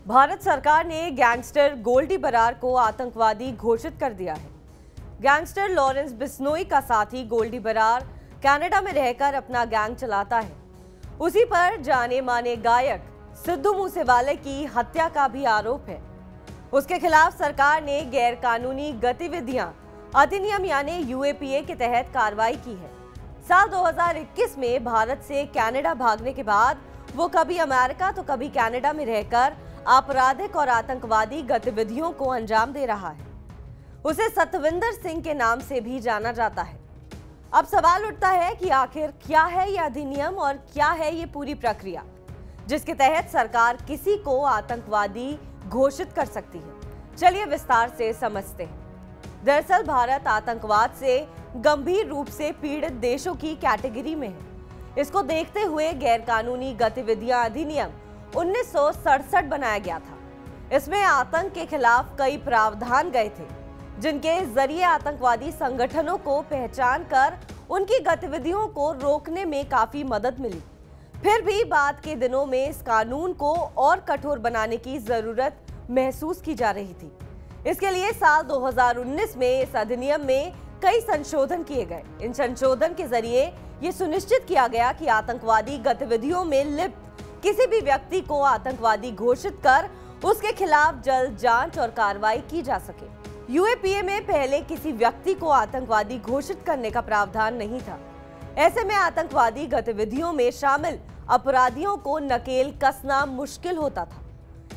भारत सरकार ने गैंगस्टर गोल्डी बरार को आतंकवादी घोषित कर दिया है। गैंगस्टर लॉरेंस बिश्नोई का साथी गोल्डी बरार कनाडा में रहकर अपना गैंग चलाता है। उसी पर जाने माने गायक सिद्धू मूसेवाले की हत्या का भी आरोप है। उसके खिलाफ सरकार ने गैर कानूनी गतिविधियां अधिनियम यानी यूएपीए के तहत कार्रवाई की है। साल 2021 में भारत से कनाडा भागने के बाद वो कभी अमेरिका तो कभी कनाडा में रहकर आपराधिक और आतंकवादी गतिविधियों को अंजाम दे रहा है। उसे सतविंदर सिंह के नाम से भी जाना जाता है। अब सवाल उठता है कि आखिर क्या है यह अधिनियम और क्या है ये पूरी प्रक्रिया जिसके तहत सरकार किसी को आतंकवादी घोषित कर सकती है। चलिए विस्तार से समझते हैं। दरअसल भारत आतंकवाद से गंभीर रूप से पीड़ित देशों की कैटेगरी में है। इसको देखते हुए गैरकानूनी गतिविधियां अधिनियम 1967 बनाया गया था। इसमें आतंक के खिलाफ कई प्रावधान गए थे जिनके जरिए आतंकवादी संगठनों को पहचान कर उनकी गतिविधियों को रोकने में काफी मदद मिली। फिर भी बाद के दिनों में इस कानून को और कठोर बनाने की जरूरत महसूस की जा रही थी। इसके लिए साल 2019 में इस अधिनियम में कई संशोधन किए गए। इन संशोधन के जरिए ये सुनिश्चित किया गया कि आतंकवादी गतिविधियों में लिप्त किसी भी व्यक्ति को आतंकवादी घोषित कर उसके खिलाफ जल्द जांच और कार्रवाई की जा सके। यूएपीए में पहले किसी व्यक्ति को आतंकवादी घोषित करने का प्रावधान नहीं था। ऐसे में आतंकवादी गतिविधियों में शामिल अपराधियों को नकेल कसना मुश्किल होता था।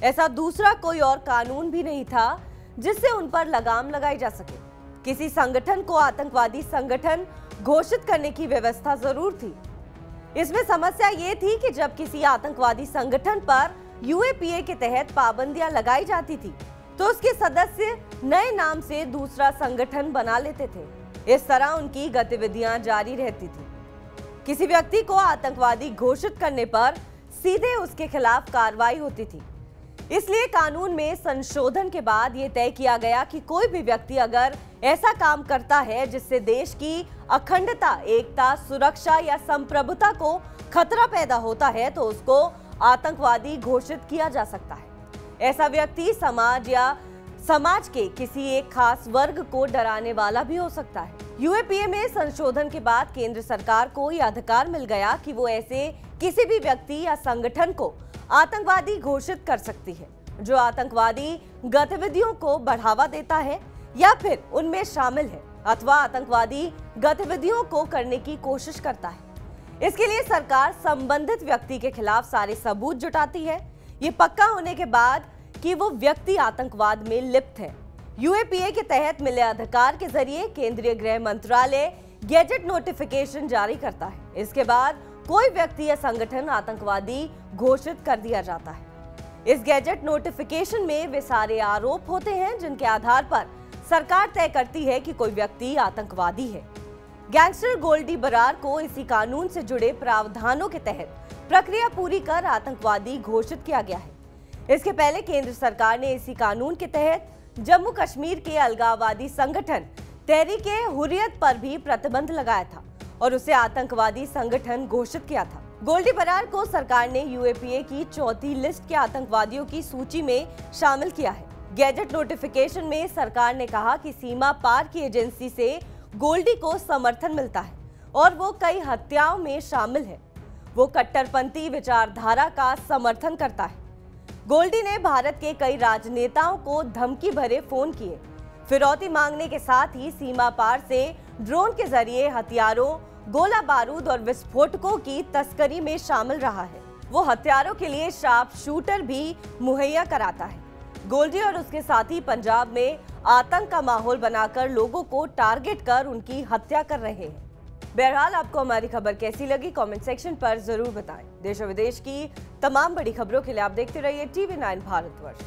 ऐसा दूसरा कोई और कानून भी नहीं था जिससे उन पर लगाम लगाई जा सके। किसी संगठन को आतंकवादी संगठन घोषित करने की व्यवस्था जरूर थी। इसमें समस्या ये थी कि जब किसी आतंकवादी संगठन पर यूएपीए के तहत पाबंदियां लगाई जाती थी तो उसके सदस्य नए नाम से दूसरा संगठन बना लेते थे। इस तरह उनकी गतिविधियां जारी रहती थी। किसी व्यक्ति को आतंकवादी घोषित करने पर सीधे उसके खिलाफ कार्रवाई होती थी। इसलिए कानून में संशोधन के बाद ये तय किया गया कि कोई भी व्यक्ति अगर ऐसा काम करता है जिससे देश की अखंडता, एकता, सुरक्षा या संप्रभुता को खतरा पैदा होता है तो उसको आतंकवादी घोषित किया जा सकता है। ऐसा व्यक्ति समाज या समाज के किसी एक खास वर्ग को डराने वाला भी हो सकता है। यूएपीए में संशोधन के बाद केंद्र सरकार को यह अधिकार मिल गया कि वो ऐसे किसी भी व्यक्ति या संगठन को आतंकवादी घोषित कर सकती है जो आतंकवादी गतिविधियों को बढ़ावा देता है या फिर उनमें शामिल है अथवा आतंकवादी गतिविधियों को करने की कोशिश करता है। इसके लिए सरकार संबंधित व्यक्ति के खिलाफ सारे सबूत जुटाती है, ये पक्का होने के बाद कि वो व्यक्ति आतंकवाद में लिप्त है। यूएपीए के तहत मिले अधिकार के जरिए केंद्रीय गृह मंत्रालय गैजेट नोटिफिकेशन जारी करता है। इसके बाद कोई व्यक्ति या संगठन आतंकवादी घोषित कर दिया जाता है। इस गैजेट नोटिफिकेशन में वे सारे आरोप होते हैं जिनके आधार पर सरकार तय करती है कि कोई व्यक्ति आतंकवादी है। गैंगस्टर गोल्डी बरार को इसी कानून से जुड़े प्रावधानों के तहत प्रक्रिया पूरी कर आतंकवादी घोषित किया गया है। इसके पहले केंद्र सरकार ने इसी कानून के तहत जम्मू कश्मीर के अलगाववादी संगठन तहरीक-ए-हुर्रियत पर भी प्रतिबंध लगाया था और उसे आतंकवादी संगठन घोषित किया था। गोल्डी बरार को सरकार ने यूएपीए की चौथी लिस्ट के आतंकवादियों की सूची में शामिल किया है। गैजेट नोटिफिकेशन में सरकार ने कहा कि सीमा पार की एजेंसी से गोल्डी को समर्थन मिलता है और वो कई हत्याओं में शामिल है। वो कट्टरपंथी विचारधारा का समर्थन करता है। गोल्डी ने भारत के कई राजनेताओं को धमकी भरे फोन किए, फिरौती मांगने के साथ ही सीमा पार से ड्रोन के जरिए हथियारों, गोला बारूद और विस्फोटकों की तस्करी में शामिल रहा है। वो हथियारों के लिए शार्प शूटर भी मुहैया कराता है। गोल्डी और उसके साथी पंजाब में आतंक का माहौल बनाकर लोगों को टारगेट कर उनकी हत्या कर रहे हैं। बहरहाल आपको हमारी खबर कैसी लगी कमेंट सेक्शन पर जरूर बताएं। देश और विदेश की तमाम बड़ी खबरों के लिए आप देखते रहिए TV9 भारतवर्ष।